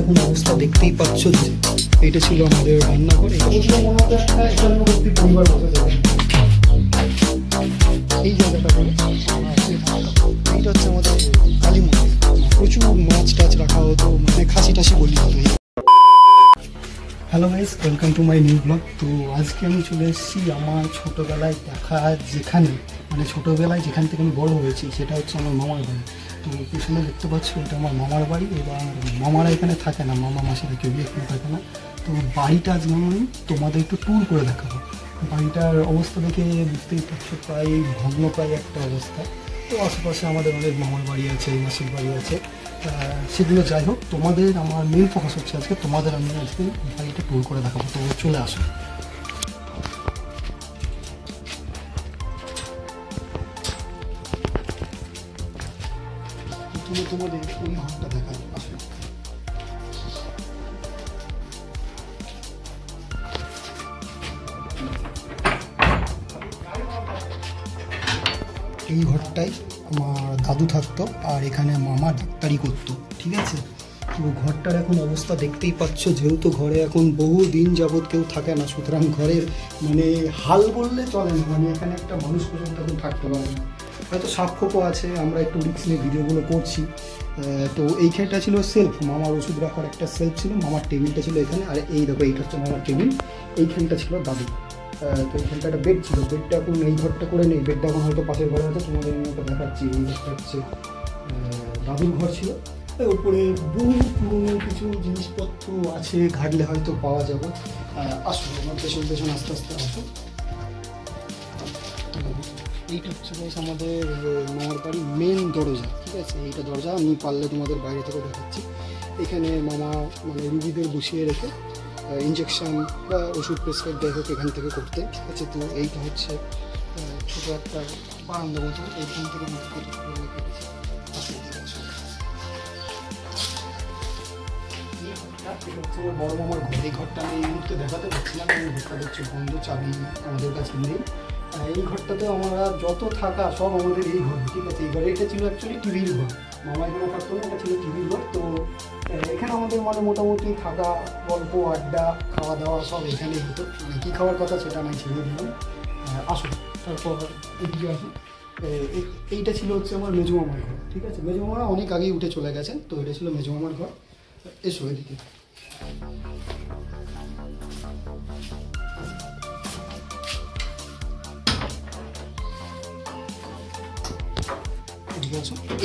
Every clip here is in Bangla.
এখন অবস্থা দেখতেই পাচ্ছ যে এইটা ছিল আমাদের রান্নাঘর। পরিবার বসে যাবে এই জায়গাটা বলে এইটা হচ্ছে আমাদের কালী মন্দির। প্রচুর মাছ টাছ রাখা হতো, মানে খাসি টাসি বলি হতো। Hello guys, welcome to my new blog. তো আজকে আমি চলে এসেছি আমার ছোটোবেলায় দেখা, যেখানে মানে ছোটোবেলায় যেখান থেকে আমি বড় হয়েছি সেটা হচ্ছে আমার মামার বাড়ি। তো পিছনে দেখতে পাচ্ছ এটা আমার মামার বাড়ি। এবার মামারা এখানে থাকে না, মামা মাসিরা কেউ এখানে থাকে না। তো বাড়িটা আজকে আমি তোমাদের একটু ট্যুর করে দেখাবো। বাড়িটার অবস্থা দেখে বুঝতেই পারছো প্রায় ভগ্ন প্রায় একটা অবস্থা। তো আশেপাশে আমাদের অনেক মামার বাড়ি আছে, মাসির বাড়ি আছে, সেগুলো যাই হোক। তোমাদের আমার মেন ফোকাস হচ্ছে আজকে তোমাদের আমি আজকে বাড়িটা ট্যুর করে দেখাবো। তো চলে আসো। তুমি তোমাদের ওই ঘরটা দেখাবো, আসো। এই ঘরটাই আমার দাদু থাকতো, আর এখানে মামা ডাক্তারি করতো, ঠিক আছে। তো ঘরটার এখন অবস্থা দেখতেই পাচ্ছ, যেহেতু ঘরে এখন বহু দিন যাবৎ কেউ থাকে না, সুতরাং ঘরের মানে হাল বললে চলে না, মানে এখানে একটা মানুষ পর্যন্ত এখন থাকতে পারে না। হয়তো সাপ খোপও আছে, আমরা একটু রিস্ক নিয়ে ভিডিওগুলো করছি। তো এইখানটা ছিল সেলফ, মামার ওষুধ রাখার একটা সেলফ ছিল, মামার টেবিলটা ছিল এখানে। আর এই দেখো এইটা হচ্ছে মামার টেবিল, এইখানটা ছিল দাদু। তো এইখানটা একটা বেড ছিল, বেডটা এখন এই ঘরটা করে নেই, বেডটা এখন হয়তো পাশের ঘরে আছে, তোমাদের আমি ওটা দেখাচ্ছি। এই ঘরটা হচ্ছে দাদুর ঘর ছিল। উপরে বহু পুরনো কিছু জিনিসপত্র আছে, ঘাটলে হয়তো পাওয়া যাবে। আসো আমার পেছন পেছন আস্তে আস্তে আসো। এইটা হচ্ছে আমাদের মামার বাড়ির মেন দরজা, ঠিক আছে। এইটা দরজা আমি পারলে তোমাদের বাইরে থেকে দেখাচ্ছি। এখানে মামা মানে রুগীদের বসিয়ে রেখে ইঞ্জেকশন বা ওষুধ প্রেসক্রাইব যাই হোক এখান থেকে করতে, ঠিক আছে। তো এইটা হচ্ছে ছোটো একটা বারান্দা মতো, এইখান থেকে বড় মামার ঘর। এই ঘরটা আমি এই মুহূর্তে দেখাতে পারছিলাম, এই ঘরটা হচ্ছে বন্ধ, চাবি আমাদের কাছে নেই। এই ঘরটাতে আমরা যত থাকা সব আমাদের এই ঘর, ঠিক আছে। এই ঘরে এটা ছিল অ্যাকচুয়ালি টিভির ঘর, মামা এখানে থাকতো না, এটা ছিল টিভির ঘর। তো এখানে আমাদের মানে মোটামুটি থাকা, গল্প আড্ডা, খাওয়া দাওয়া সব এখানেই হতো। মানে কী খাওয়ার কথা সেটা আমি ছেড়ে দিলাম। আসো তারপর এদিকে আসো। এইটা ছিল হচ্ছে আমার মেজো মামার ঘর, ঠিক আছে। মেজো মামা অনেক আগেই উঠে চলে গেছেন, তো এটা ছিল মেজো মামার ঘর। এসো এদিকে।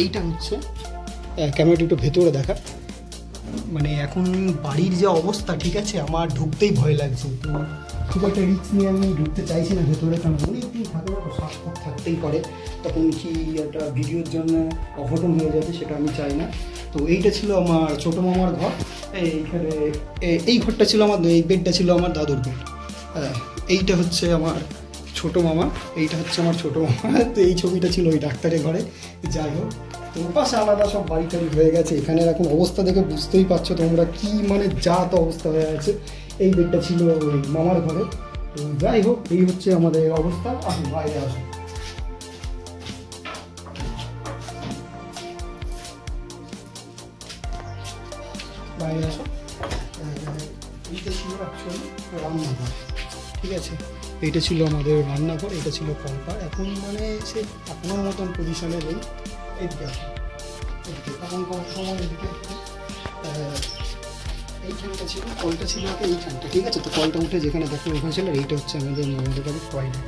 এইটা হচ্ছে ক্যামেরাটা একটু ভেতরে দেখা, মানে এখন বাড়ির যে অবস্থা, ঠিক আছে, আমার ঢুকতেই ভয় লাগছে। তো খুব একটা রিস্ক নিয়ে আমি ঢুকতে চাইছি না ভেতরে, কারণ অনেকদিন থাকে না, তো শ্বাসকষ্ট থাকতেই পারে, তখন কি একটা ভিডিওর জন্য অঘটন হয়ে যাবে, সেটা আমি চাই না। তো এইটা ছিল আমার ছোটো মামার ঘর। এইখানে এই ঘরটা ছিল আমার, এই বেডটা ছিল আমার দাদুর বেড। এইটা হচ্ছে আমার ছোটো মামা, এইটা হচ্ছে আমার ছোটো মামা। তো এই ছবিটা ছিল ওই ডাক্তারের ঘরে। যাই হোক, তো পাশে আলাদা সব বাড়ি টাড়ি হয়ে গেছে। এখানে এখন অবস্থা দেখে বুঝতেই পারছো তোমরা কি মানে যা তো অবস্থা হয়ে আছে। এই বেডটা ছিল ওই মামার ঘরে। তো যাই হোক, এই হচ্ছে আমাদের অবস্থা। আসুন বাইরে আসুন। বাইরে আসো। এইটা ছিল অ্যাকচুয়ালি রান্নাঘর, ঠিক আছে। এইটা ছিল আমাদের রান্নাঘর, এটা ছিল কলপার। এখন মানে সে এখনোর মতন পজিশনে নেই। এইদিকে আসো, তখন কোন সময় এদিকে এইখানটা ছিল, কলটা ছিল এইখানটা, ঠিক আছে। তো কলটা উঠে যেখানে দেখো ওখানে ছিল। এইটা হচ্ছে আমাদের মামাদের বাড়ির টয়লেট।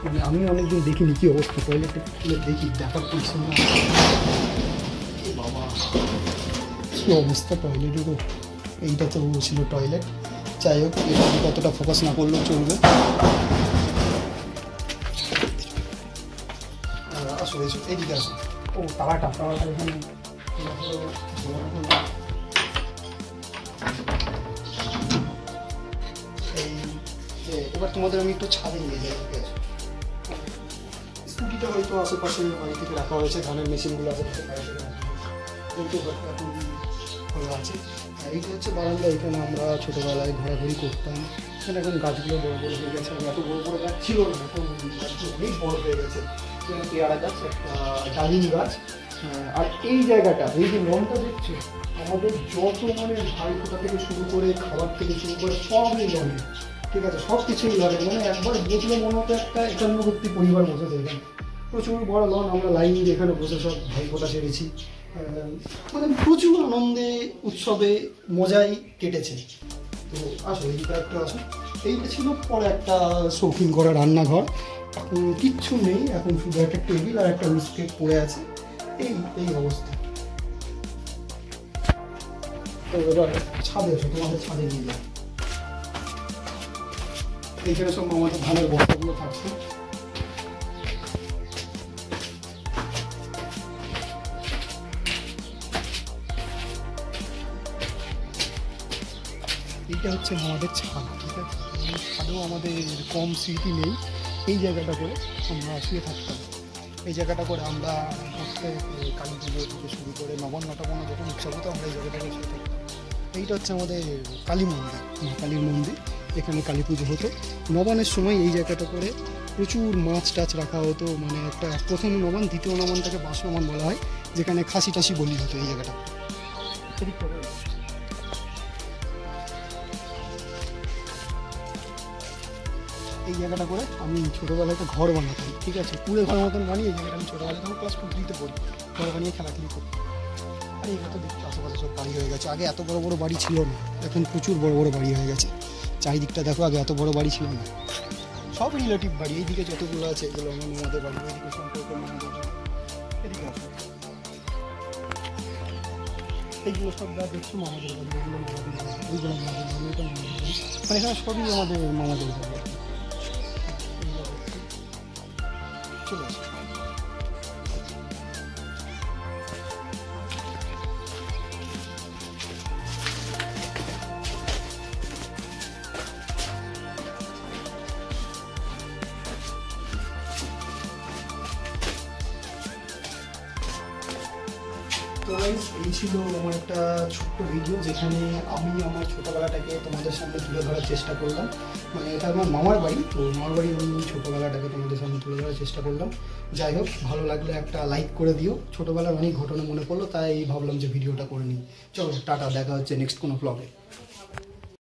মানে আমি অনেকদিন দেখিনি কী অবস্থা, টয়লেটটা খুলে দেখি, দেখার পরিশ্রম না। বাবা কী অবস্থা টয়লেটেরও। এইটা তো ছিল টয়লেট। যাই হোক, এটা কতটা ফোকাস না করলেও চলবে। আসো এসো, এইদিকে আসো। ও তারাটা এখানে। এবার তোমাদের আমি একটু ছাদে নিয়ে যাই। স্কুটিটা হয়তো আশেপাশে বাড়ি থেকে রাখা হয়েছে, ধানের মেশিনগুলো আশেপাশে কিন্তু এখন খোলা আছে। এইটা হচ্ছে বারান্দা, এখানে আমরা ছোটোবেলায় ঘোরাঘুরি করতাম। এখানে এখন গাছগুলো বড় বড় হয়ে গেছে, এত বড় বড় গাছ ছিল না, এখন গাছগুলো অনেক বড় হয়ে গেছে। পেয়ারা গাছ, একটা ডালিম গাছ, আর এই জায়গাটা, এই যে লনটা দেখছো, আমাদের যত মানে ভাই ফোটা থেকে শুরু করে খাবার থেকে শুরু করে সবই লনে, ঠিক আছে, সব কিছুই লনে। মানে একবার বসলে মনে হতো একটা একান্নবর্তী পরিবার বসেছে এখানে। প্রচুর বড় লন, আমরা লাইন দিয়ে এখানে বসে সব ভাই ফোটা সেরেছি। মানে প্রচুর আনন্দে উৎসবে মজাই কেটেছে। তো আসো এইটা একটা আসো, এইটা ছিল পরে একটা শৌখিন করা রান্নাঘর। এখন কিচ্ছু নেই, এখন শুধু একটা টেবিল আর একটা রুস্কেট পড়ে আছে, এই অবস্থা। তো এবার ছাদে এসো, তোমাদের ছাদে নিয়ে যাও। এইখানে সব আমাদের ধানের বস্তাগুলো থাকছে। এইটা হচ্ছে আমাদের ছাদ, ঠিক আছে। ছাদেও আমাদের কম স্মৃতি নেই। এই জায়গাটা করে আমরা শুয়ে থাকতাম, এই জায়গাটা করে আমরা কালী পুজো থেকে শুরু করে নবান্ন টবান্ন যখন উৎসব হতো আমরা এই জায়গাটাকে শুয়ে থাকতাম। এইটা হচ্ছে আমাদের কালী মন্দির, মা কালীর মন্দির। এখানে কালী পুজো হতো নবান্নের সময়। এই জায়গাটা করে প্রচুর মাছ টাছ রাখা হতো। মানে একটা প্রথম নবান, দ্বিতীয় নবানটাকে বাস নবান বলা হয়, যেখানে খাসি টাসি বলি হতো এই জায়গাটা। এই জায়গাটা করে আমি ছোটোবেলায় একটা ঘর বানাতাম, ঠিক আছে, কুড়ে ঘর মতন বানিয়ে এই জায়গাটা আমি ছোটোবেলায় তখন ক্লাস 2-3-তে পড়ি, ঘর বানিয়ে খেলাখেলি করি। আর এইগুলো তো দেখতে আশেপাশে সব বাড়ি হয়ে গেছে। আগে এত বড় বড় বাড়ি ছিল না, এখন প্রচুর বড় বড় বাড়ি হয়ে গেছে। চারিদিকটা দেখো, আগে এত বড় বাড়ি ছিল না, সব রিলেটিভ বাড়ি। এইদিকে যতগুলো আছে এগুলো আমার মামাদের বাড়ি, ওইদিকে সম্পর্কে মামাদের বাড়ি, এদিকে আছে এইগুলো সব যা দেখছো মামাদের বাড়ি, ওইগুলো মামাদের বাড়ি, ওইগুলো মামাদের বাড়ি, ওইটা মামাদের বাড়ি। মানে এখানে সবই আমাদের মামাদের বাড়ি। চলে আসে তো গাইস, এই ছিল আমার একটা ছোট্ট ভিডিও, যেখানে আমি আমার ছোটোবেলাটাকে তোমাদের সামনে তুলে ধরার চেষ্টা করলাম। মানে এটা আমার মামার বাড়ি, তো মামার বাড়ি আমি ছোটোবেলাটাকে তোমাদের সামনে তুলে ধরার চেষ্টা করলাম। যাই হোক, ভালো লাগলে একটা লাইক করে দিও। ছোটোবেলার অনেক ঘটনা মনে পড়লো, তাই ভাবলাম যে ভিডিওটা করে নিই। চলো টাটা, দেখা হচ্ছে নেক্সট কোনো ব্লগে।